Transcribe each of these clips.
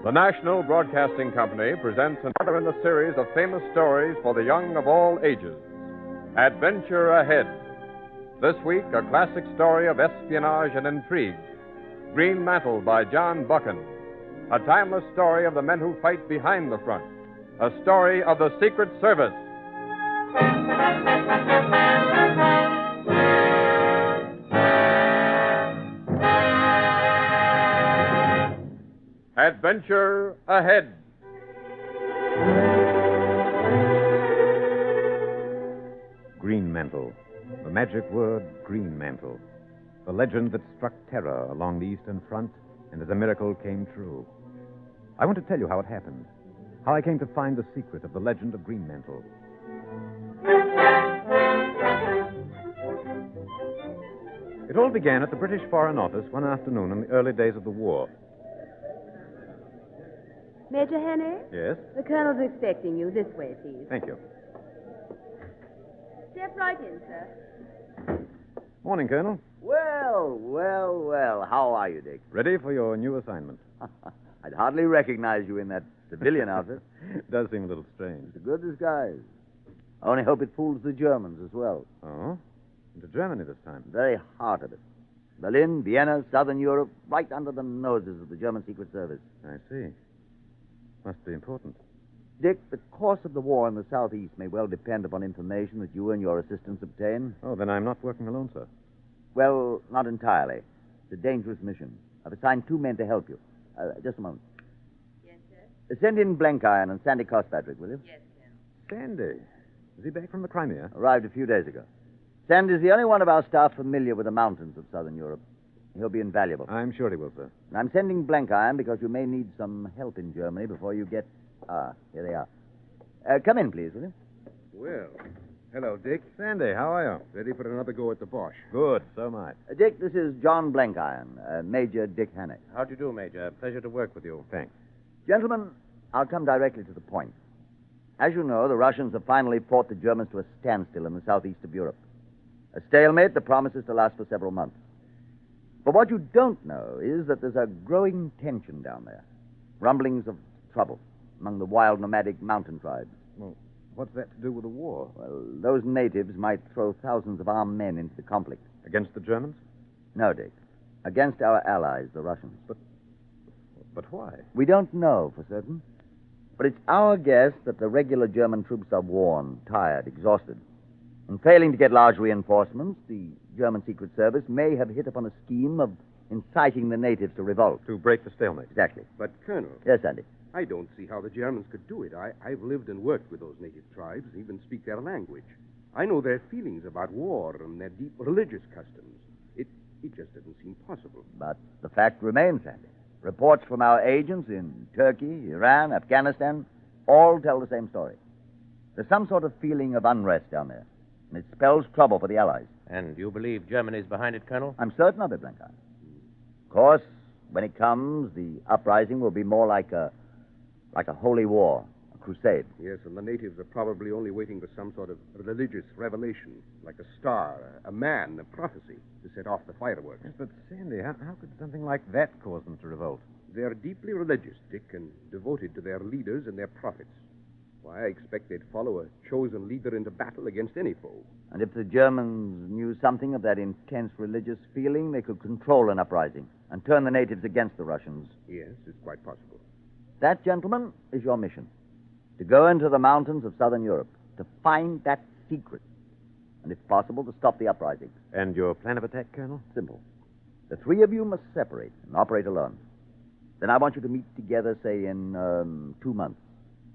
The National Broadcasting Company presents another in the series of famous stories for the young of all ages. Adventure Ahead. This week, a classic story of espionage and intrigue. Greenmantle by John Buchan. A timeless story of the men who fight behind the front. A story of the Secret Service. Adventure Ahead. Greenmantle. The magic word, Greenmantle. The legend that struck terror along the Eastern Front, and as a miracle came true. I want to tell you how it happened. How I came to find the secret of the legend of Greenmantle. It all began at the British Foreign Office one afternoon in the early days of the war. Major Henry? Yes? The Colonel's expecting you. This way, please. Thank you. Step right in, sir. Morning, Colonel. Well. How are you, Dick? Ready for your new assignment. I'd hardly recognize you in that civilian outfit. It does seem a little strange. It's a good disguise. I only hope it fools the Germans as well. Oh? Into Germany this time? Very heart of it. Berlin, Vienna, Southern Europe, right under the noses of the German Secret Service. I see. Must be important. Dick, the course of the war in the Southeast may well depend upon information that you and your assistants obtain. Oh, then I'm not working alone, sir. Well, not entirely. It's a dangerous mission. I've assigned 2 men to help you. Just a moment. Yes, sir? Send in Blenkiron and Sandy Cospatrick, will you? Yes, sir. Sandy. Is he back from the Crimea? Arrived a few days ago. Sandy's the only one of our staff familiar with the mountains of Southern Europe. He'll be invaluable. I'm sure he will, sir. And I'm sending Blenkiron because you may need some help in Germany before you get... here they are. Come in, please, will you? Well, hello, Dick. Sandy, how are you? Ready for another go at the Bosch. Good, so am I. Dick, this is John Blenkiron, Major Dick Hannock. How do you do, Major? Pleasure to work with you. Thanks. Gentlemen, I'll come directly to the point. As you know, the Russians have finally fought the Germans to a standstill in the southeast of Europe. A stalemate that promises to last for several months. But what you don't know is that there's a growing tension down there. Rumblings of trouble among the wild nomadic mountain tribes. Well, what's that to do with the war? Well, those natives might throw thousands of armed men into the conflict. Against the Germans? No, Dick. Against our allies, the Russians. But why? We don't know for certain. But it's our guess that the regular German troops are worn, tired, exhausted. And failing to get large reinforcements, the German Secret Service may have hit upon a scheme of inciting the natives to revolt. To break the stalemate. Exactly. But, Colonel, Yes, Andy. I don't see how the Germans could do it. I've lived and worked with those native tribes, even speak their language. I know their feelings about war and their deep religious customs. It just doesn't seem possible. But the fact remains, Andy. Reports from our agents in Turkey, Iran, Afghanistan, all tell the same story. There's some sort of feeling of unrest down there, and it spells trouble for the Allies. And you believe Germany's behind it, Colonel? I'm certain of it, Blenkiron. Of course, when it comes, the uprising will be more like a holy war, a crusade. Yes, and the natives are probably only waiting for some sort of religious revelation, like a star, a man, a prophecy, to set off the fireworks. Yes, but Sandy, how could something like that cause them to revolt? They're deeply religious, Dick, and devoted to their leaders and their prophets. Why, I expect they'd follow a chosen leader into battle against any foe. And if the Germans knew something of that intense religious feeling, they could control an uprising and turn the natives against the Russians. Yes, it's quite possible. That, gentlemen, is your mission. To go into the mountains of southern Europe, to find that secret, and if possible, to stop the uprising. And your plan of attack, Colonel? Simple. The 3 of you must separate and operate alone. Then I want you to meet together, say, in 2 months,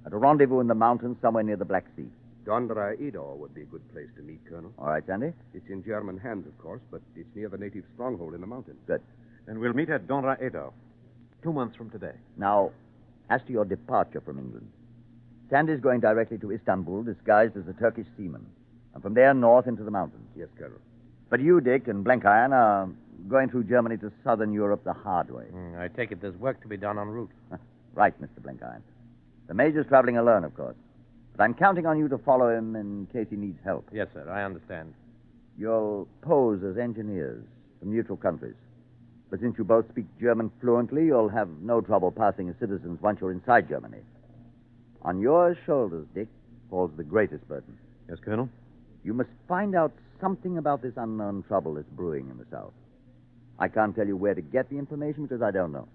at a rendezvous in the mountains somewhere near the Black Sea. Dondra Edor would be a good place to meet, Colonel. All right, Sandy? It's in German hands, of course, but it's near the native stronghold in the mountains. Good. Then we'll meet at Donra Edo, 2 months from today. Now, as to your departure from England, Sandy's going directly to Istanbul, disguised as a Turkish seaman, and from there north into the mountains. Yes, Colonel. But you, Dick, and Blenkiron are going through Germany to southern Europe the hard way. I take it there's work to be done en route. Right, Mr. Blenkiron. The Major's traveling alone, of course. But I'm counting on you to follow him in case he needs help. Yes, sir, I understand. You'll pose as engineers from neutral countries. But since you both speak German fluently, you'll have no trouble passing as citizens once you're inside Germany. On your shoulders, Dick, falls the greatest burden. Yes, Colonel? You must find out something about this unknown trouble that's brewing in the South. I can't tell you where to get the information because I don't know.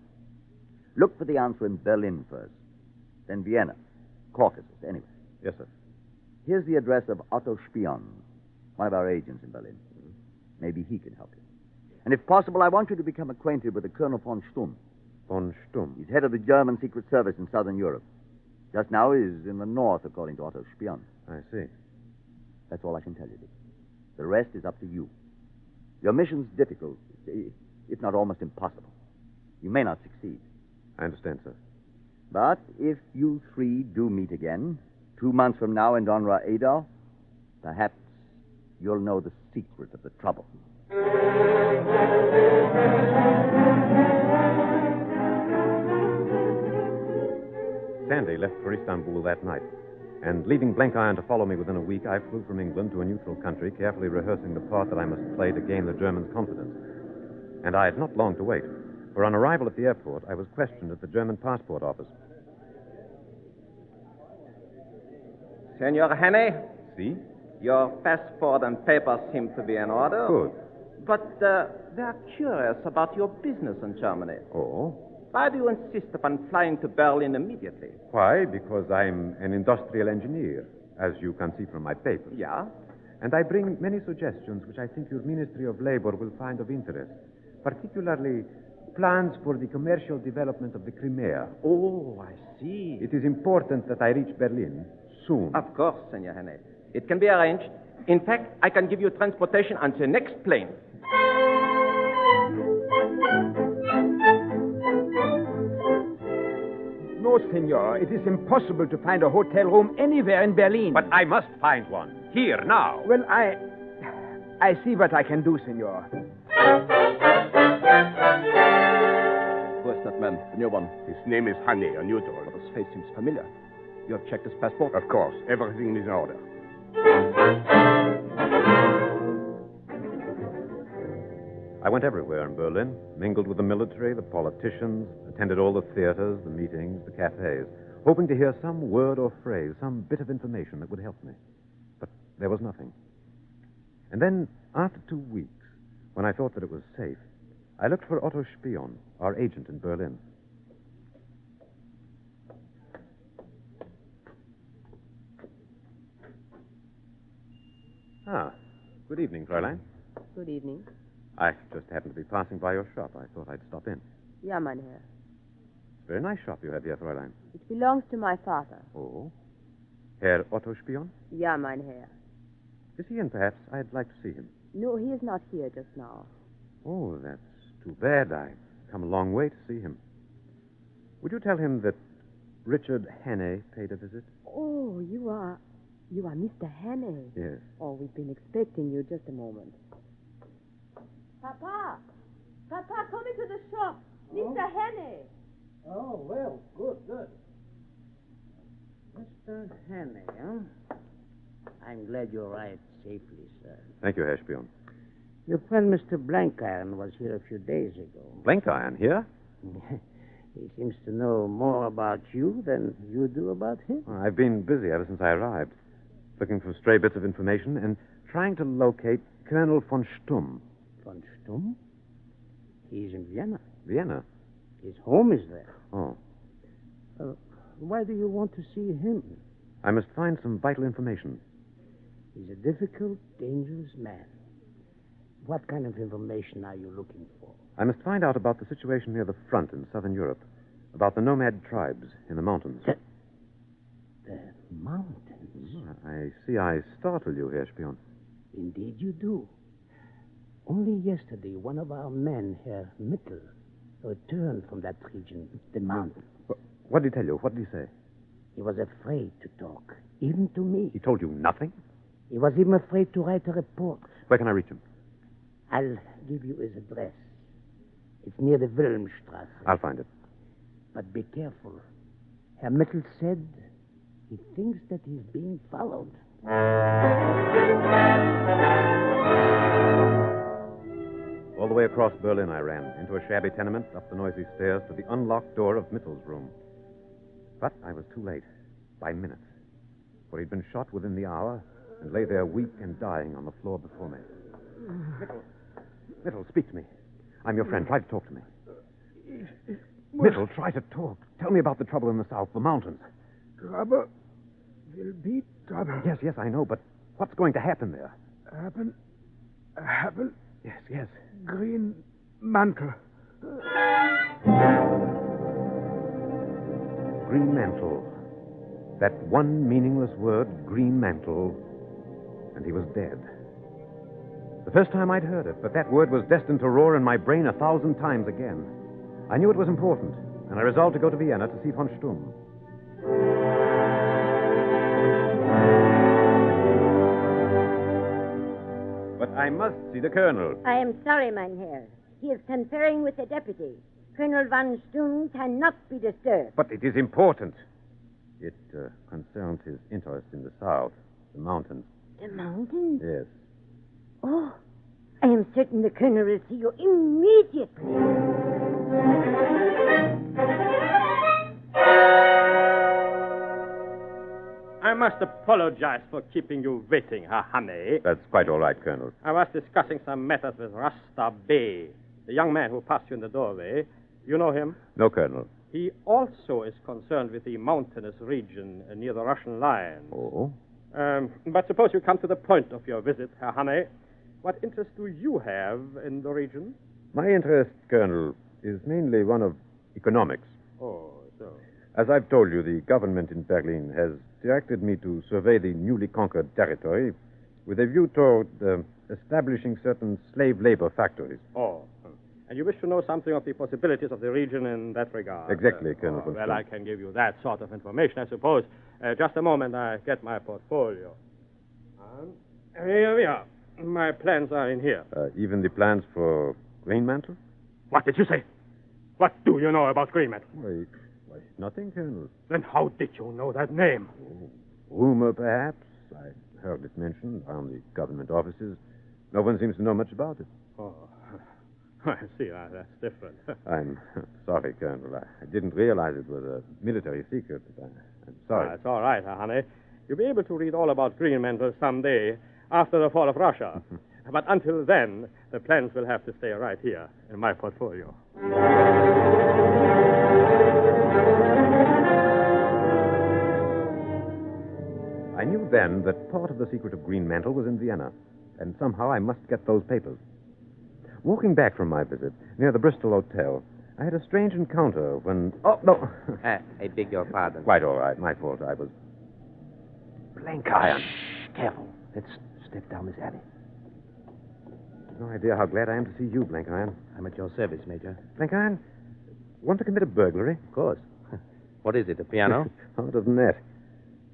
Look for the answer in Berlin first, then Vienna, Caucasus, anyway. Yes, sir. Here's the address of Otto Spion, one of our agents in Berlin. Maybe he can help you. And if possible, I want you to become acquainted with the Colonel von Stumm. Von Stumm? He's head of the German Secret Service in Southern Europe. Just now he's in the north, according to Otto Spion. I see. That's all I can tell you, Dick. The rest is up to you. Your mission's difficult, if not almost impossible. You may not succeed. I understand, sir. But if you three do meet again, 2 months from now in Donra Adolf, perhaps you'll know the secret of the trouble. Sandy left for Istanbul that night, and leaving Blank Iron to follow me within a week, I flew from England to a neutral country, carefully rehearsing the part that I must play to gain the Germans' confidence. And I had not long to wait, for on arrival at the airport, I was questioned at the German passport office. Senor Hannay, See? your passport and papers seem to be in order. Good. But they are curious about your business in Germany. Oh? Why do you insist upon flying to Berlin immediately? Why? Because I'm an industrial engineer, as you can see from my papers. Yeah? And I bring many suggestions which I think your Ministry of Labor will find of interest, particularly plans for the commercial development of the Crimea. Oh, I see. It is important that I reach Berlin soon. Of course, Senor Hannay. It can be arranged. In fact, I can give you transportation on the next plane. No, senor. It is impossible to find a hotel room anywhere in Berlin. But I must find one. Here, now. Well, I see what I can do, senor. Who is that man, the new one? His name is Hane, a neutral. But his face seems familiar. You have checked his passport? Of course. Everything is in order. I went everywhere in Berlin, mingled with the military, the politicians, attended all the theaters, the meetings, the cafes, hoping to hear some word or phrase, some bit of information that would help me. But there was nothing. And then, after 2 weeks, when I thought that it was safe, I looked for Otto Spion, our agent in Berlin. Ah, good evening, Fräulein. Good evening. I just happened to be passing by your shop. I thought I'd stop in. Ja, mein Herr. Very nice shop you have here, Fräulein. It belongs to my father. Oh? Herr Otto Spion? Ja, mein Herr. Is he in, perhaps? I'd like to see him. No, he is not here just now. Oh, that's too bad. I've come a long way to see him. Would you tell him that Richard Hannay paid a visit? Oh, you are Mr. Hannay. Yes. Oh, we've been expecting you. Just a moment. Papa! Papa, come into the shop. Mr. Hannay. Oh, well, good. Mr. Hannay, huh? I'm glad you arrived safely, sir. Thank you, Herr Spion. Your friend, Mr. Blankiron, was here a few days ago. Blank Iron here? He seems to know more about you than you do about him. Well, I've been busy ever since I arrived, looking for stray bits of information and trying to locate Colonel von Stumm. Von Stumm? He's in Vienna. Vienna? His home is there. Oh. Why do you want to see him? I must find some vital information. He's a difficult, dangerous man. What kind of information are you looking for? I must find out about the situation near the front in southern Europe, about the nomad tribes in the mountains. The mountains? I see I startle you, Herr Spion. Indeed you do. Only yesterday, one of our men, Herr Mittel, returned from that region, the mountains. What did he tell you? What did he say? He was afraid to talk, even to me. He told you nothing? He was even afraid to write a report. Where can I reach him? I'll give you his address. It's near the Wilhelmstrasse. I'll find it. But be careful. Herr Mittel said He thinks that he's being followed. All the way across Berlin I ran, into a shabby tenement, up the noisy stairs to the unlocked door of Mittel's room. But I was too late, by minutes, for he'd been shot within the hour and lay there weak and dying on the floor before me. Mittel, speak to me. I'm your friend. Try to talk to me. Mittel, try to talk. Tell me about the trouble in the south, the mountains. Trouble will be trouble. Yes, I know, but what's going to happen there? Happen? Yes. Greenmantle. Greenmantle. That one meaningless word, Greenmantle, and he was dead. The first time I'd heard it, but that word was destined to roar in my brain 1,000 times again. I knew it was important, and I resolved to go to Vienna to see von Stumm. But I must see the colonel. I am sorry, mein Herr. He is conferring with the deputy. Colonel von Stumm cannot be disturbed. But it is important. It concerns his interest in the south, the mountains. The mountains? Yes. Oh, I am certain the colonel will see you immediately. I must apologize for keeping you waiting, Herr Hanne. That's quite all right, Colonel. I was discussing some matters with Rasta Bey, the young man who passed you in the doorway. You know him? No, Colonel. He also is concerned with the mountainous region near the Russian lines. Oh? But suppose you come to the point of your visit, Herr Hanne. What interest do you have in the region? My interest, Colonel, is mainly one of economics. Oh, so. As I've told you, the government in Berlin has directed me to survey the newly conquered territory with a view toward establishing certain slave labor factories. Oh. And you wish to know something of the possibilities of the region in that regard? Exactly, Colonel. Well, I can give you that sort of information, I suppose. Just a moment, I get my portfolio. Here we are. My plans are in here. Even the plans for Greenmantle? What did you say? What do you know about Greenmantle? Why, nothing, Colonel. Then how did you know that name? Rumor, perhaps. I heard it mentioned around the government offices. No one seems to know much about it. Oh, I see. That's different. I'm sorry, Colonel. I didn't realize it was a military secret. I'm sorry. That's all right, honey. You'll be able to read all about Greenmantle someday after the fall of Russia. But until then, the plans will have to stay right here in my portfolio. I knew then that part of the secret of Greenmantle was in Vienna, and somehow I must get those papers. Walking back from my visit, near the Bristol Hotel, I had a strange encounter when... Oh, no. I beg your pardon. Quite all right. My fault. I was... Blank iron. Careful. Let's step down this alley. No idea how glad I am to see you, Blank Iron. I'm at your service, Major. Blank Iron, want to commit a burglary? Of course. What is it, a piano? Harder than that.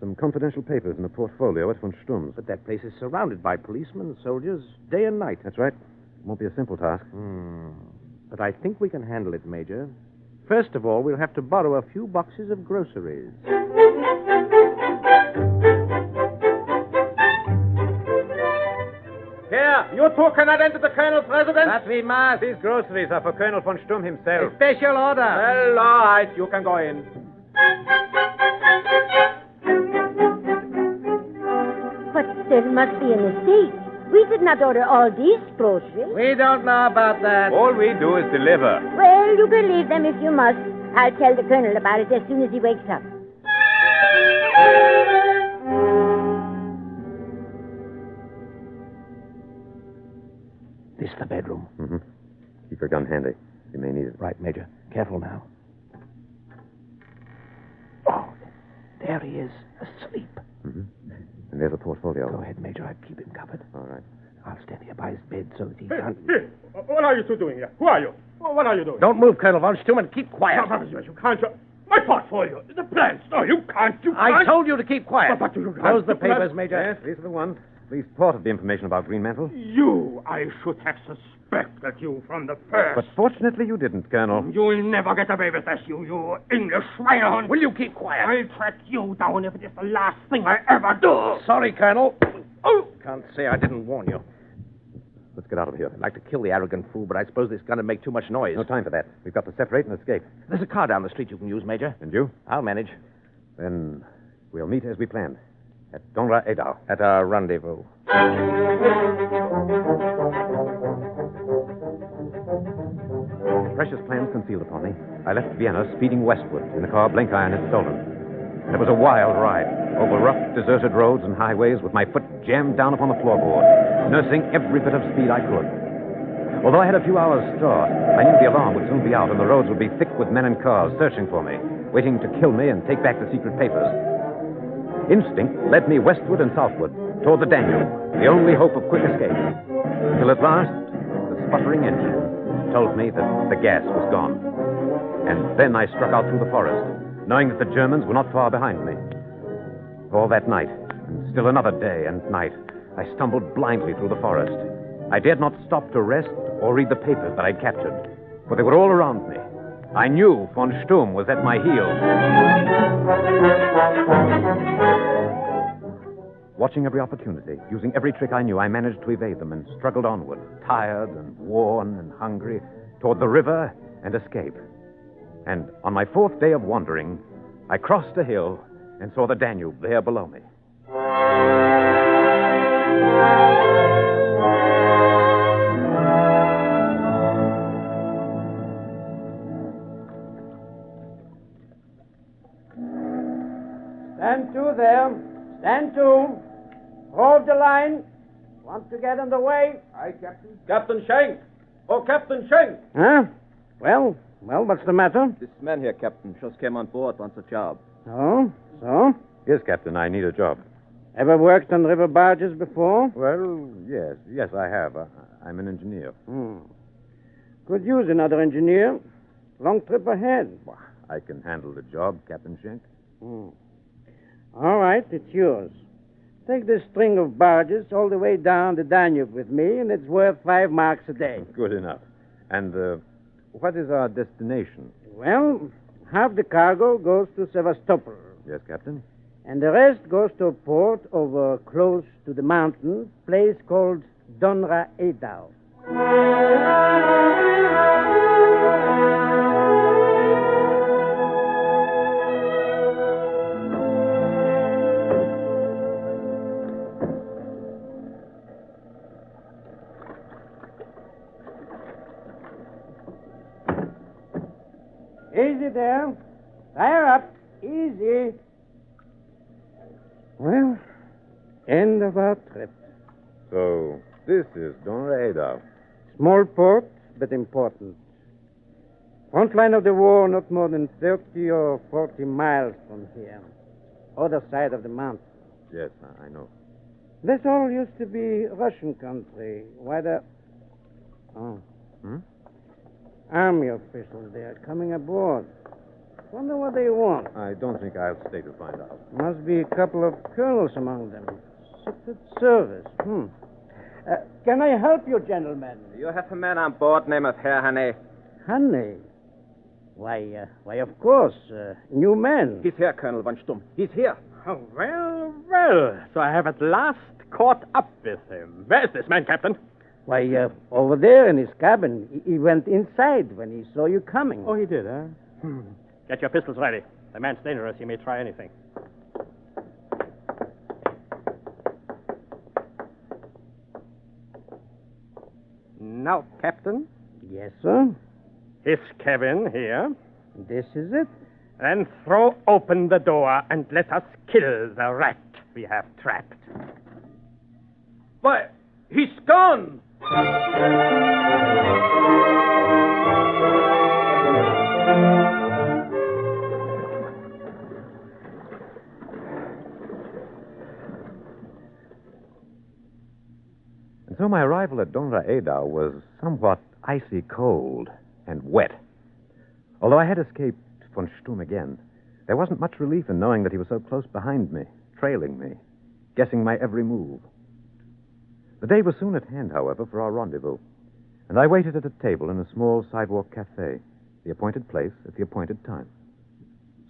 Some confidential papers in a portfolio at von Stumm's. But that place is surrounded by policemen, soldiers, day and night. That's right. Won't be a simple task. But I think we can handle it, Major. First of all, we'll have to borrow a few boxes of groceries. Here, you two cannot enter the colonel's residence. That we must. These groceries are for Colonel von Stumm himself. A special order. Well, all right, you can go in. But there must be a mistake. We did not order all these groceries. We don't know about that. All we do is deliver. Well, you can leave them if you must. I'll tell the colonel about it as soon as he wakes up. This is the bedroom. Mm-hmm. Keep your gun handy. You may need it. Right, Major. Careful now. Oh, there he is, asleep. Mm-hmm. And there's a portfolio. Go ahead, Major. I'll keep him covered. All right. I'll stand here by his bed so that he can't... Hey, what are you two doing here? Who are you? What are you doing? Don't move, Colonel von Stumm, and keep quiet. You can't. My portfolio. The plans. No, you can't. I told you to keep quiet. But you Those the papers, Major. Yes, these are the ones. Police reported the information about Greenmantle. I should have suspected you from the first. But fortunately you didn't, Colonel. You'll never get away with this, you English swinehund. Will you keep quiet? I'll track you down if it is the last thing I ever do. Sorry, Colonel. Oh! Can't say I didn't warn you. Let's get out of here. I'd like to kill the arrogant fool, but I suppose this gun would make too much noise. No time for that. We've got to separate and escape. There's a car down the street you can use, Major. And you? I'll manage. Then we'll meet as we planned. At Donra Edau. At our rendezvous. Precious plans concealed upon me. I left Vienna, speeding westward in the car Blenkiron had stolen. It was a wild ride, over rough, deserted roads and highways with my foot jammed down upon the floorboard, nursing every bit of speed I could. Although I had a few hours' start, I knew the alarm would soon be out and the roads would be thick with men and cars searching for me, waiting to kill me and take back the secret papers. Instinct led me westward and southward, toward the Danube, the only hope of quick escape. Until at last, the sputtering engine told me that the gas was gone. And then I struck out through the forest, knowing that the Germans were not far behind me. All that night, and still another day and night, I stumbled blindly through the forest. I dared not stop to rest or read the papers that I'd captured, for they were all around me. I knew von Sturm was at my heels. Watching every opportunity, using every trick I knew, I managed to evade them and struggled onward, tired and worn and hungry, toward the river and escape. And on my fourth day of wandering, I crossed a hill and saw the Danube there below me. Stand to there. Stand to. Hold the line. Want to get in the way? Aye, Captain. Captain Schenk! Oh, Captain Schenk! Huh? Well, what's the matter? This man here, Captain, just came on board, wants a job. Oh, so? Yes, Captain, I need a job. Ever worked on river barges before? Well, yes, I have. I'm an engineer. Could use another engineer. Long trip ahead. I can handle the job, Captain Schenk. All right, it's yours. Take this string of barges all the way down the Danube with me, and it's worth 5 marks a day. Good enough. And what is our destination? Well, half the cargo goes to Sevastopol. Yes, Captain. And the rest goes to a port over close to the mountain, place called Donra Edau. Easy there. Fire up. Easy. Well, end of our trip. So, this is Donra Edau. Small port, but important. Front line of the war, not more than 30 or 40 miles from here. Other side of the mountain. Yes, I know. This all used to be Russian country. Why the... Army officials there coming aboard. Wonder what they want. I don't think I'll stay to find out. Must be a couple of colonels among them. Secret service. Can I help you, gentlemen? You have a man on board named Herr Hane. Honey? Why, of course. New man. He's here, Colonel von Sturm. He's here. Oh, well. So I have at last caught up with him. Where's this man, Captain? Why, over there in his cabin. He went inside when he saw you coming. Oh, he did, huh? Get your pistols ready. The man's dangerous. He may try anything. Now, Captain. Yes, sir. His cabin here. This is it. Then throw open the door and let us kill the rat we have trapped. Why, he's gone! And so my arrival at Donra Edau was somewhat icy cold and wet. Although I had escaped von Sturm again, there wasn't much relief in knowing that he was so close behind me, trailing me, guessing my every move. The day was soon at hand, however, for our rendezvous, and I waited at a table in a small sidewalk cafe, the appointed place at the appointed time.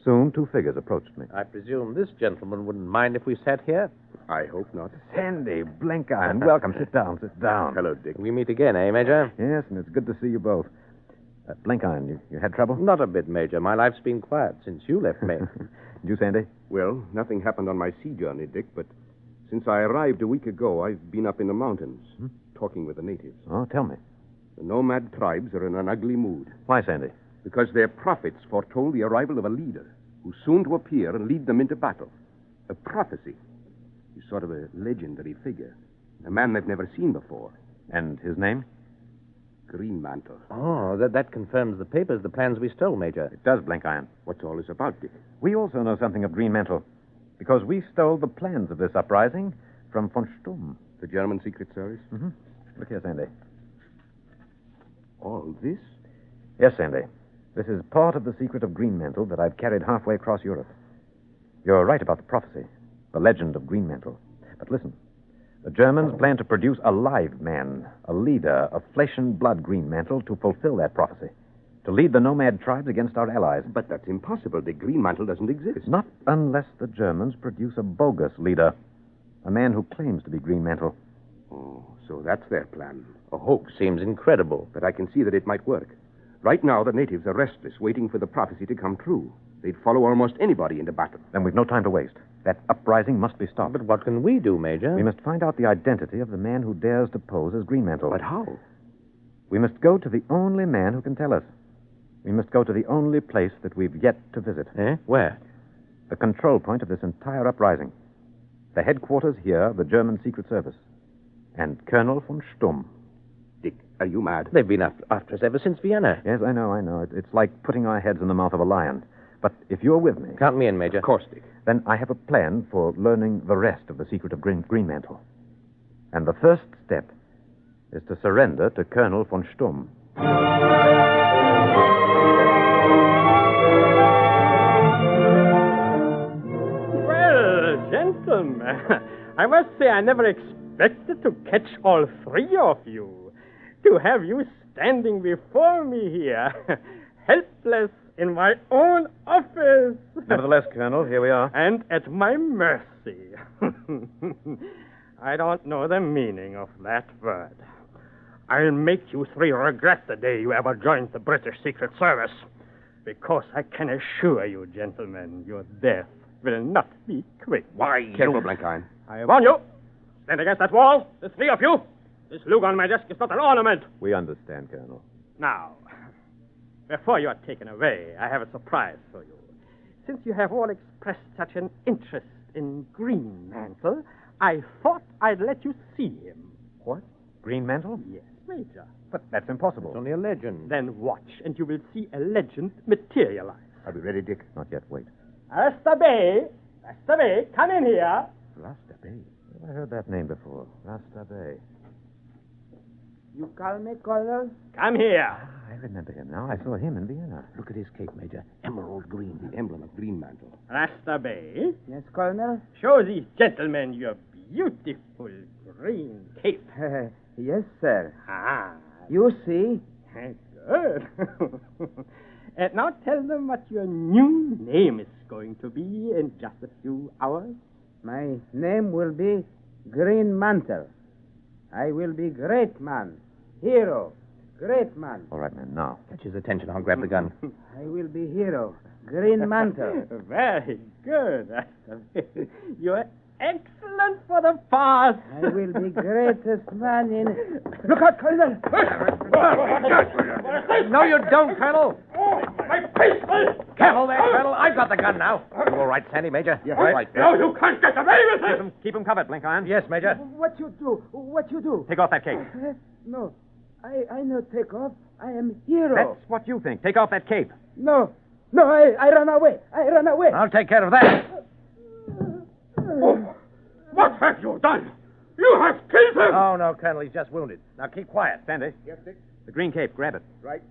Soon, two figures approached me. I presume this gentleman wouldn't mind if we sat here? I hope not. Sandy, Blenkiron, welcome. Sit down, sit down. Hello, Dick. We meet again, eh, Major? Yes, and it's good to see you both. Blenkiron, you had trouble? Not a bit, Major. My life's been quiet since you left me. You, Sandy? Well, nothing happened on my sea journey, Dick, but since I arrived a week ago, I've been up in the mountains, talking with the natives. Oh, tell me. The nomad tribes are in an ugly mood. Why, Sandy? Because their prophets foretold the arrival of a leader who's soon to appear and lead them into battle. A prophecy. He's sort of a legendary figure. A man they've never seen before. And his name? Greenmantle. Oh, that confirms the papers, the plans we stole, Major. It does, Blenkiron. What's all this about, Dick? We also know something of Greenmantle, because we stole the plans of this uprising from von Stumm. The German Secret Service? Mm-hmm. Look here, Sandy. All this? Yes, Sandy. This is part of the secret of Greenmantle that I've carried halfway across Europe. You're right about the prophecy, the legend of Greenmantle. But listen, the Germans plan to produce a live man, a leader, a flesh and blood Greenmantle to fulfill that prophecy, to lead the nomad tribes against our allies. But that's impossible. The Greenmantle doesn't exist. Not unless the Germans produce a bogus leader, a man who claims to be Greenmantle. Oh, so that's their plan. A hoax. Seems incredible. But I can see that it might work. Right now, the natives are restless, waiting for the prophecy to come true. They'd follow almost anybody into battle. Then we've no time to waste. That uprising must be stopped. But what can we do, Major? We must find out the identity of the man who dares to pose as Greenmantle. But how? We must go to the only man who can tell us. We must go to the only place that we've yet to visit. Eh? Where? The control point of this entire uprising. The headquarters here of the German Secret Service. And Colonel von Stumm. Dick, are you mad? They've been after us ever since Vienna. Yes, I know. It's like putting our heads in the mouth of a lion. But if you're with me... Count me in, Major. Of course, Dick. Then I have a plan for learning the rest of the secret of Greenmantle. And the first step is to surrender to Colonel von Stumm. Well, gentlemen, I must say I never expected to catch all three of you. To have you standing before me here, helpless in my own office. Nevertheless, Colonel, here we are. And at my mercy. I don't know the meaning of that word. I'll make you three regret the day you ever joined the British Secret Service. Because I can assure you, gentlemen, your death will not be quick. Why? Careful, Blenkiron. I warn you. Stand against that wall, the three of you. This lug on my desk is not an ornament. We understand, Colonel. Now, before you are taken away, I have a surprise for you. Since you have all expressed such an interest in Greenmantle, I thought I'd let you see him. What? Greenmantle? Yes, Major. But that's impossible. It's only a legend. Then watch, and you will see a legend materialize. Are we ready, Dick? Not yet. Wait. Rasta Bay, come in here. Rasta Bay? I heard that name before. Rasta Bay. You call me, Colonel? Come here. I remember him now. I saw him in Vienna. Look at his cape, Major. Emerald green. The emblem of Greenmantle. Rasta Bay, Yes, Colonel? show these gentlemen your beautiful green cape. Yes, sir. Ah, You see? good. And now tell them what your new name is going to be in just a few hours. My name will be Greenmantle. I will be great man. Hero. Great man. All right, man. Now. Catch his attention. I'll grab the gun. I will be hero. Greenmantle. Very good. You're excellent for the past. I will be greatest man in... Look out, Colonel! No, you don't, Colonel. My pistol! Careful there, Colonel. I've got the gun now. You all right, Sandy, Major? Yes, all right. No, you can't get away with it! Keep him covered, Blenkiron. Yes, Major. What you do? What you do? Take off that cape. No. I no take off. I am hero. That's what you think. Take off that cape. No. No, I run away. I run away. I'll take care of that. Oh, what have you done? You have killed him! Oh, no, Colonel. He's just wounded. Now keep quiet. Sandy. Yes, Dick? The green cape. Grab it. Right.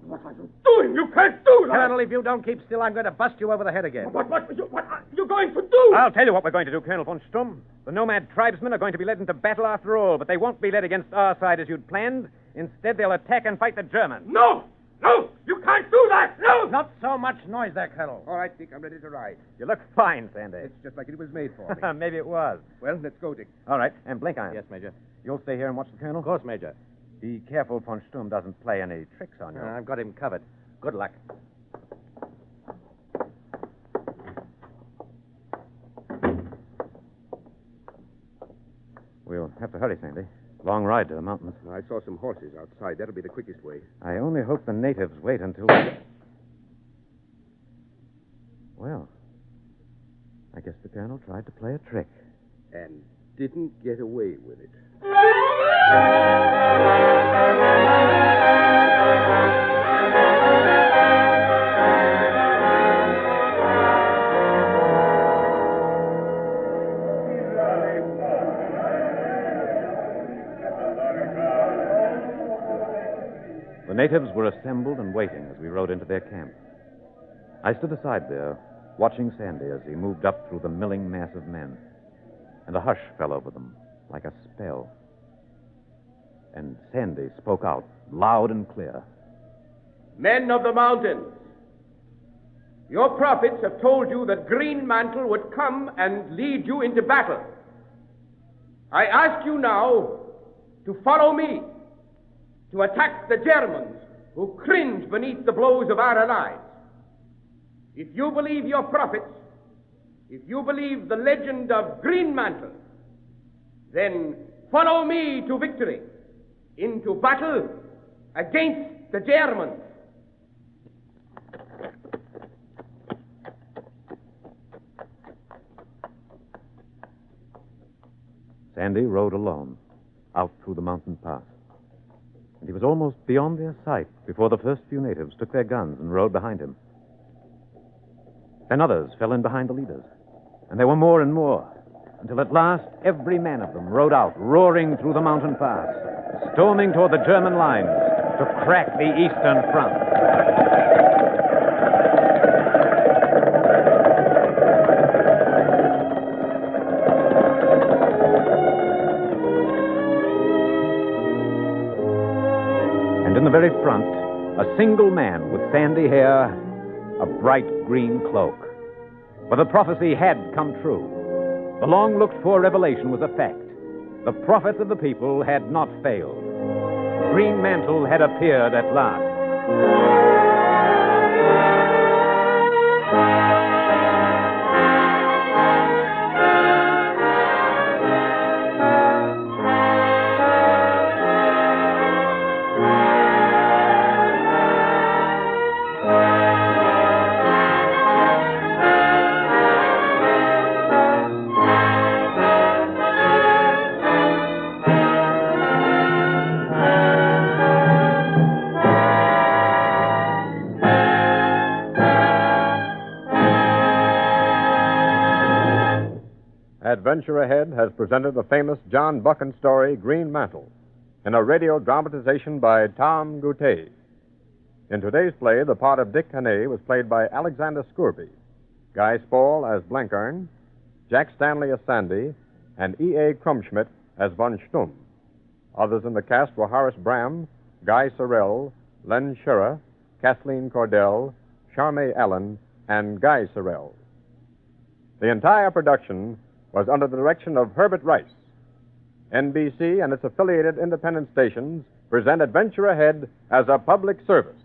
What are you doing? You can't do that! Colonel, if you don't keep still, I'm going to bust you over the head again. What are you going to do? I'll tell you what we're going to do, Colonel von Stumm. The nomad tribesmen are going to be led into battle after all, but they won't be led against our side as you'd planned. Instead, they'll attack and fight the Germans. No! No! You can't do that! No! Not so much noise there, Colonel. All right, Dick, I'm ready to ride. You look fine, Sandy. It's just like it was made for me. Maybe it was. Well, let's go, Dick. All right, and Blenkiron. Yes, Major. You'll stay here and watch the Colonel? Of course, Major. Be careful von Stumm doesn't play any tricks on you. I've got him covered. Good luck. We'll have to hurry, Sandy. Long ride to the mountains. I saw some horses outside. That'll be the quickest way. I only hope the natives wait until... Well, I guess the Colonel tried to play a trick. And didn't get away with it. The natives were assembled and waiting as we rode into their camp. I stood aside there, watching Sandy as he moved up through the milling mass of men. And a hush fell over them, like a spell. And Sandy spoke out, loud and clear. Men of the mountains, your prophets have told you that Greenmantle would come and lead you into battle. I ask you now to follow me, to attack the Germans who cringe beneath the blows of our allies. If you believe your prophets, if you believe the legend of Greenmantle, then follow me to victory, into battle against the Germans. Sandy rode alone, out through the mountain pass. And he was almost beyond their sight before the first few natives took their guns and rode behind him. Then others fell in behind the leaders. And there were more and more, until at last every man of them rode out, roaring through the mountain pass, storming toward the German lines to crack the eastern front. And in the very front, a single man with sandy hair, a bright green cloak. For the prophecy had come true. The long-looked-for revelation was a fact. The prophets of the people had not failed. Greenmantle had appeared at last. Adventure Ahead has presented the famous John Buchan story, Greenmantle, in a radio dramatization by Tom Goutet. In today's play, the part of Dick Hannay was played by Alexander Scourby, Guy Spall as Blenkiron, Jack Stanley as Sandy, and E.A. Krumschmidt as von Stumm. Others in the cast were Horace Bram, Guy Sorrell, Len Schurer, Kathleen Cordell, Charmé Allen, and Guy Sorrell. The entire production was under the direction of Herbert Rice. NBC and its affiliated independent stations present Adventure Ahead as a public service.